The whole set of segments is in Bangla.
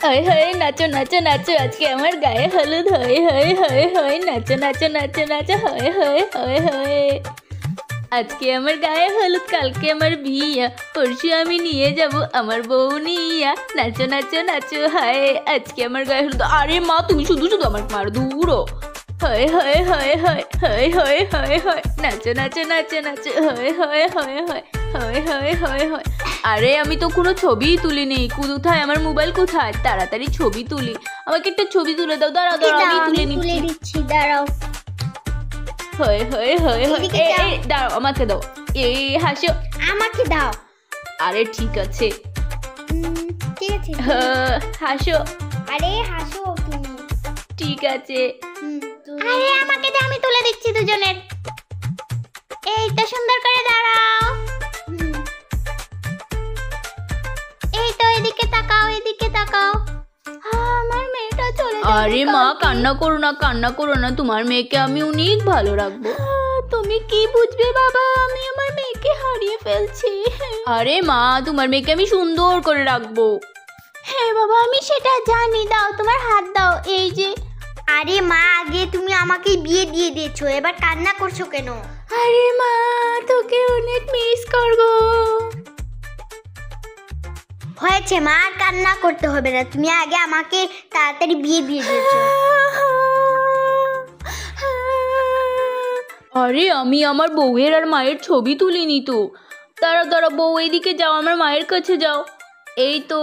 হায় হায় নাচো নাচো নাচো, আজকে আমার গায়ে হলুদ, হয় হয় হয় হয়, নাচো নাচো নাচো নাচো, হয় হয় হয় হয়। আজকে আমার গায়ে হলুদ, কালকে আমার বিয়া, পরশু আমি নিয়ে যাব আমার বউ নিয়া, নাচো নাচো নাচো, হায় আজকে আমার গায়ে হলুদ। আরে মা তুমি শুধু শুধু আমার মার দূরো, হয় হয় হয় হয় হয় হয় হয় হয়, নাচো নাচো নাচো নাচো, হয় হয় হয় হয় হয় হয় হয় হয়। আরে আমি তো কোনো ছবিই তুলিনি, কোথায় আমার মোবাইল কোথায়, তাড়াতাড়ি ছবি তুলি, আমাকে একটা ছবি তুলে দাও, দাঁড়াও দাঁড়াও আমি তুলে দিচ্ছি, দাঁড়াও। হয় হয় হয় হয়, এই দাঁড়াও আমাকে দাও, এই হাসো, আমাকে দাও। আরে ঠিক আছে ঠিক আছে, হাসো, আরে হাসো তুমি, ঠিক আছে। আরে আমাকে দাও, আমি তুলে দিচ্ছি দুজনের। এই তো সুন্দর করে দাঁড়াও, এই তো এদিকে তাকাও, এদিকে তাকাও। আমার মেয়েটা চলে যাবে। আরে মা কান্না করো না, কান্না করো না, তোমার মেয়েকে আমি অনেক ভালো রাখবো। তুমি কি বুঝবে বাবা, আমি আমার মেয়েকে হারিয়ে ফেলছি। আরে মা তোমার মেয়েকে আমি সুন্দর করে রাখবো। হ্যাঁ বাবা আমি সেটা জানি, দাও তোমার হাত দাও, এই যে। আরে মা আগে তুমি আমাকে বিয়ে দিয়ে দিয়েছো, এবার কান্না করছো কেন? আরে মা তোকে অনেক মিস করবো। হয়েছে মা, আর কান্না করতে হবে না, তুমি আগে আমাকে তাড়াতাড়ি বিয়ে দিয়ে দিয়েছো। আরে আমি আমার বউয়ের আর মায়ের ছবি তুলিনি তো, দাঁড়া দাঁড়া বউ এইদিকে যাও, আমার মায়ের কাছে যাও, এই তো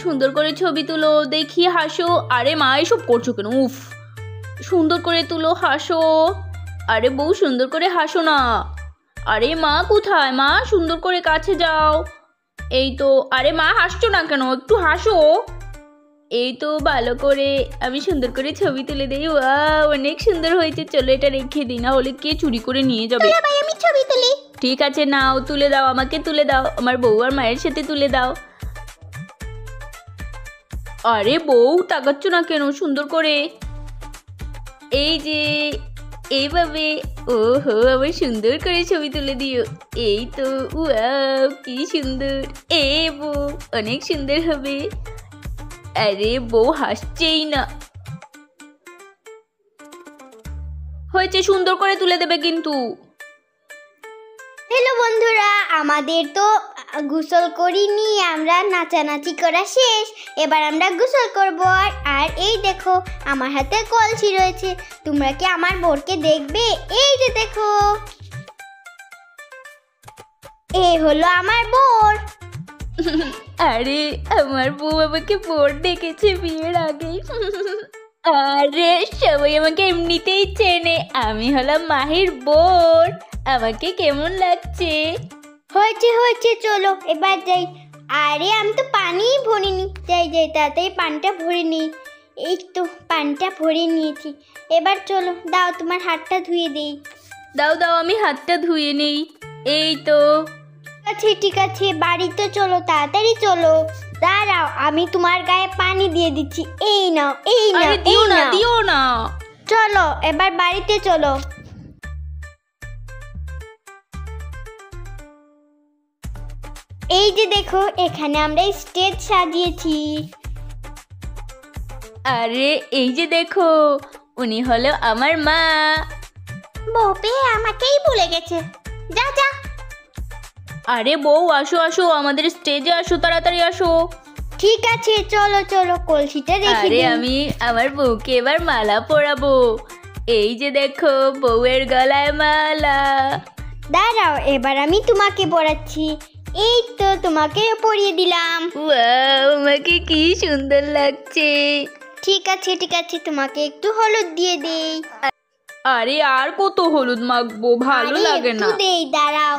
সুন্দর করে ছবি তুলো, দেখি হাসো। আরে মা এসব করছো কেন, উফ সুন্দর করে তুলো, হাসো। আরে বউ সুন্দর করে হাসো না। আরে মা কোথায়, মা সুন্দর করে কাছে যাও, এই তো। আরে মা হাসছো না কেন, একটু হাসো। এই তো ভালো করে আমি সুন্দর করে ছবি তুলে দিই, ওয়াও অনেক সুন্দর হয়েছে, চলো এটা রেখে দিই, না হলে কে চুরি করে নিয়ে যাবে। ভাই আমি ছবি তুলি। ঠিক আছে নাও তুলে দাও, আমাকে তুলে দাও, আমার বউ আর মায়ের সাথে তুলে দাও। আরে বউ তাকাচ্ছ না কেন, সুন্দর করে, এই যে এইভাবে, ও হো আবার সুন্দর করে ছবি তুলে দিও, এই তো ওয়াও কি সুন্দর, এ বউ অনেক সুন্দর হবে। আরে বউ হাসছেই না, হয়েছে সুন্দর করে তুলে দেবে কিন্তু। হ্যালো বন্ধুরা, আমাদের তো গোসল করিনি, আমরা নাচানাচি করা শেষ, এবার আমরা গোসল করব। আর এই দেখো আমার হাতে কলসি রয়েছে, তোমরা কি আমার বোরকে দেখবে? এই যে দেখো, এই হলো আমার বোর। আরে আমার বউ আমাকে বোর ডেকেছে বিয়ের আগেই। আরে সবাই আমাকে এমনিতেই চেনে, আমি হলাম মাহির বোর, আমাকে কেমন লাগছে? হয়েছে হয়েছে, চলো এবার যাই। আরে আমি তো পানিই ভরিনি, যাই যাই তাড়াতাড়ি পানিটা ভরে নিই। এই তো পানিটা ভরে নিয়েছি, এবার চলো দাও তোমার হাতটা ধুয়ে দেই। দাও দাও আমি হাতটা ধুয়ে নেই, এই তো। আচ্ছা ঠিক আছে, বাড়িতে চলো, তাড়াতাড়ি চলো। দাঁড়াও আমি তোমার গায়ে পানি দিয়ে দিচ্ছি, এই নাও এই নাও। আরে দিও না দিও না। চলো এবার বাড়িতে চলো। এই যে দেখো এখানে আমরা স্টেজ সাজিয়েছি। আরে এই যে দেখো উনি হলো আমার মা। বউ পেয়ে আমাকেই ভুলে গেছে, যা যা। আরে বউ আসো আসো, আমাদের স্টেজে আসো, তাড়াতাড়ি আসো। ঠিক আছে চলো চলো, কলসিটা রেখে আরে দিই। আমি আমার বউকে এবার মালা পরাবো, এই যে দেখো বউয়ের গলায় মালা। দাঁড়াও এবার আমি তোমাকে পরাচ্ছি, এই তো তোমাকে পরিয়ে দিলাম। ওয়াও আমাকে কি সুন্দর লাগছে। ঠিক আছে তোমাকে একটু হলুদ দিয়ে দেই। আরে আর কত হলুদ মাখবো, ভালো লাগে না। একটু দেই, দাঁড়াও।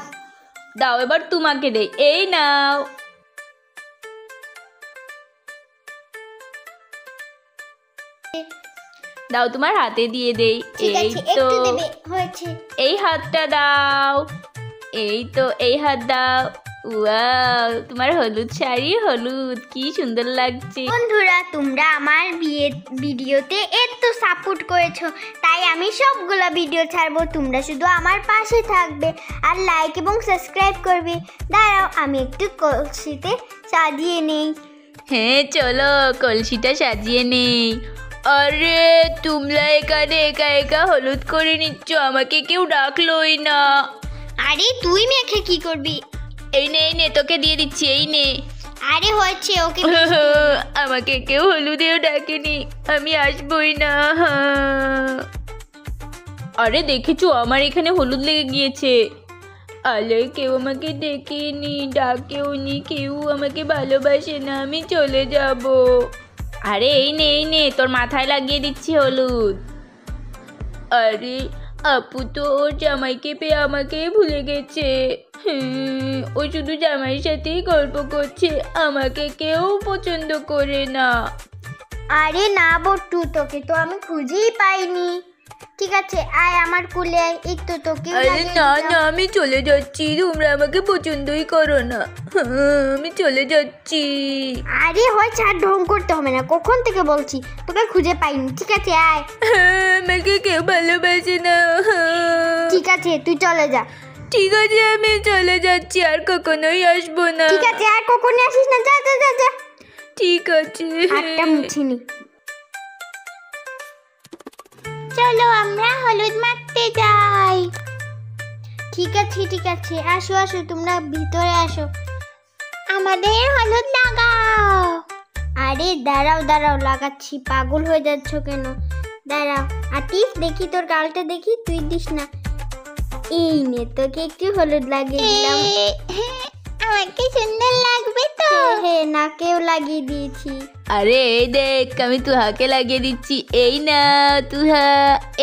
দাও এবার তোমাকে দেই, এই নাও। দাও তোমার হাতে দিয়ে দেই, এই তো। হয়েছে। এই হাতটা দাও, এই তো এই হাত দাও। ওয়াও তোমার হলুদ শাড়ি, হলুদ কি সুন্দর লাগছে। বন্ধুরা তোমরা আমার ভিডিওতে এত সাপোর্ট করেছো, তাই আমি সবগুলা ভিডিও ছাড়বো, তোমরা শুধু আমার পাশে থাকবে আর লাইক এবং সাবস্ক্রাইব করবে। দাঁড়াও আমি একটু কলসিতে সাজিয়ে নেই, হ্যাঁ চলো কলসিটা সাজিয়ে নেই। আরে তোমরা এখানে একা একা হলুদ করে নিচ্ছ, আমাকে কেউ ডাকলোই না। আরে তুই মেখে কি করবি? এই নে তোকে দিয়ে দিচ্ছি, এই নে। আরে হচ্ছে ওকে। আমাকে কেউ হলুদেও ডাকেনি, আমি আসবই না। আরে দেখেছো আমার এখানে হলুদ লেগে গিয়েছে। আলে কেউ আমাকে ডেকেনি, ডাকেও নি, কেউ আমাকে ভালোবাসে না, আমি চলে যাব। আরে এই নে তোর মাথায় লাগিয়ে দিচ্ছি হলুদ। আরে আপু তো ওর জামাইকে পেয়ে আমাকেই ভুলে গেছে। ও শুধু জামাইয়ের সাথেই গল্প করছে, আমাকে কেউ পছন্দ করে না। আরে না বট্টু, তোকে তো আমি খুঁজেই পাইনি। ঠিক আছে আয় আমার কুলে আয়, এই তো তোকে। আরে না আমি চলে যাচ্ছি, তোমরা আমাকে পছন্দই করো না, আমি চলে যাচ্ছি। আরে হয় ছাড়, ঢং করতে হবে না, কখন থেকে বলছি তোকে খুঁজে পাইনি। ঠিক আছে আয়। আমাকে কেউ ভালোবাসে না। ঠিক আছে তুই চলে যা। ঠিক আছে আমি চলে যাচ্ছি, আর কখনোই আসবো না। ঠিক আছে আর কখনো আসিস না, যা যা যা যা। ঠিক আছে। হাতটা মুছিনি। চলো আমরা হলুদ মাখতে যাই। ঠিক আছে আসো আসো, তোমরা ভিতরে আসো, আমাদের হলুদ লাগাও। আরে দাঁড়াও লাগাচ্ছি, পাগল হয়ে যাচ্ছ কেন? দাঁড়াও আতিফ, দেখি তোর গালটা দেখি, তুই দিস না। এই নে তোকে একটু হলুদ লাগিয়ে দিলাম। আমাকে সুন্দর লাগবে তো? হ্যাঁ নাকেও লাগিয়ে দিয়েছি। আরে এই দেখ আমি তুহাকে লাগিয়ে দিচ্ছি, এই না তুহা,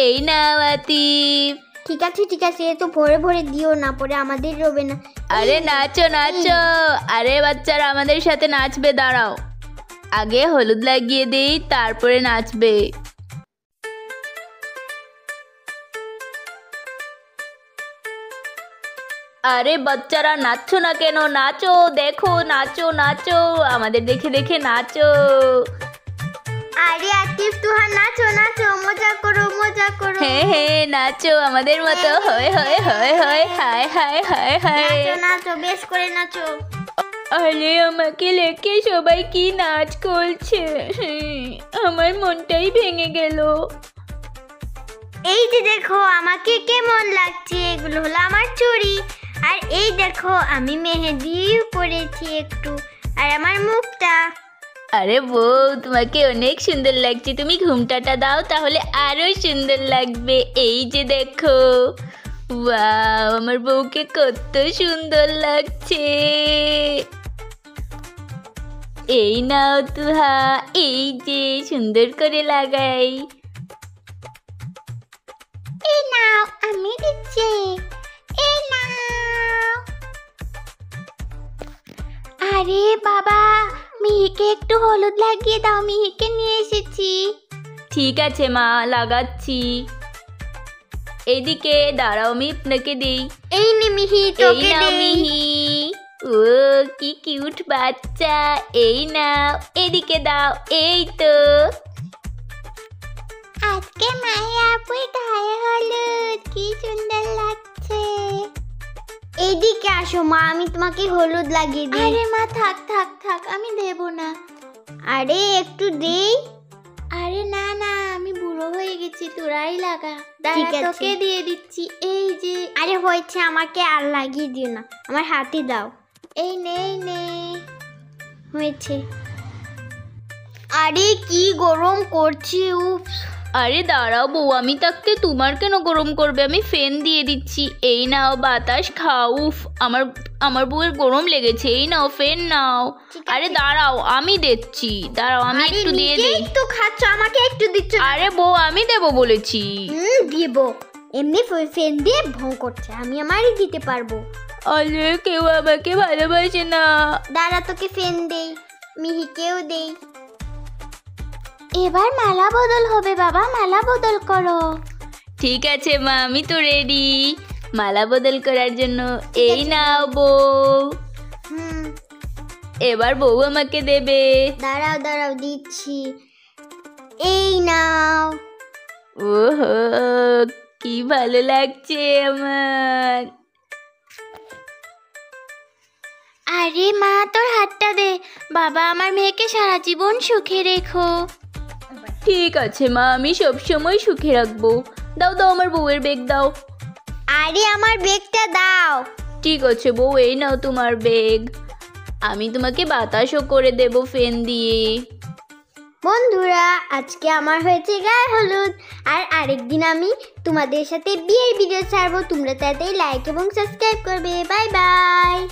এই না আতিফ। ঠিক আছে এ তো ভরে ভরে দিও না, পরে আমাদের রবে না। আরে নাচো। আরে বাচ্চারা আমাদের সাথে নাচবে, দাঁড়াও আগে হলুদ লাগিয়ে দেই তারপরে নাচবে। আরে বাচ্চারা নাচছো না কেন? নাচো, দেখো নাচো আমাদের দেখে দেখে নাচো। আরে আতিফ তুহা নাচো মজা করো। হ্যাঁ নাচো আমাদের মতো, হয় হায়। নাচো বেশ করে নাচো। আরে আমাকে লেখে সবাই কি নাচ করছে, আমার মনটাই ভেঙে গেল। এই যে দেখো আমাকে কেমন লাগছে, এগুলো হলো আমার চুড়ি। আর এই দেখো আমি মেহেদিও পরেছি একটু, আর আমার মুখটা। আরে বউ তোমাকে অনেক সুন্দর লাগছে, তুমি ঘুমটাটা দাও তাহলে আরো সুন্দর লাগবে। এই যে দেখো, ওয়াও আমার বউকে কত সুন্দর লাগছে। এই নাও তুহা, এই যে সুন্দর করে লাগাই। এই নাও আমি দিচ্ছি, এই নাও। আরে বাবা, মিহিকে একটু হলুদ লাগিয়ে দাও, মিহিকে নিয়ে এসেছি। ঠিক আছে মা, লাগাচ্ছি। এইদিকে দাঁড়াও, আমি আপনাকে দিই। এই নে মিহি, এই তোকে নাও দেই। মিহি, ও কি কিউট বাচ্চা। এই নাও, এদিকে দাও, এই তো। আজকে মাহি আপুর গায়ে হলুদ, কি সুন্দর লাগছে। এইদিকে আসো মা, আমি তোমাকে হলুদ লাগিয়ে দিই। আরে মা থাক আমি দেব না। আরে একটু দেই। আরে না আমি বুড়ো হয়ে গেছি, তোরাই লাগা। দাঁড়া তোকে দিয়ে দিচ্ছি, এই যে। আরে হয়েছে, আমাকে আর লাগিয়ে দিও না, আমার হাতে দাও। এই নে হয়েছে। আরে কি গরম করছে, উফ। আরে দাঁড়াও বউ, আমি থাকতে তোমার কেন গরম করবে, আমি ফ্যান দিয়ে দিচ্ছি। এই নাও বাতাস খাও। উফ আমার বউয়ের গরম লেগেছে, এই নাও ফ্যান নাও। আরে দাঁড়াও আমি দিচ্ছি, দাঁড়াও আমি একটু দিয়ে দিই। একটু খাচ্ছ, আমাকে একটু দিচ্ছ। আরে বউ আমি দেবো বলেছি। দিব, এমনি ফ্যান দিয়ে ভং করছে, আমি আমারই দিতে পারবো। আরে কেউ আমাকে ভালোবাসে না। দাঁড়া তোকে ফ্যান দেই, মিহিকেও দেই। এবার মালা বদল হবে বাবা, মালা বদল করো। ঠিক আছে মা, আমি তো রেডি মালা বদল করার জন্য। এই নাও বউ, এবার বউ আমাকে দেবে। দাঁড়াও দিচ্ছি, এই নাও। ওহো কি ভালো লাগছে আমার। আরে মা, তোর হাতটা দে। বাবা, আমার মেয়েকে সারা জীবন সুখে রেখো। ঠিক আছে মা, আমি সবসময় সুখে রাখবো। দাও দাও, আমার বউয়ের বেগ দাও। আরে আমার বেগটা দাও। ঠিক আছে বউ, এই নাও তোমার বেগ। আমি তোমাকে বাতাসও করে দেব ফ্যান দিয়ে। বন্ধুরা, আজকে আমার হয়েছে গায়ে হলুদ, আর আরেকদিন আমি তোমাদের সাথে বিয়ের ভিডিও ছাড়বো। তোমরা তাড়াতাড়ি লাইক এবং সাবস্ক্রাইব করবে। Bye bye.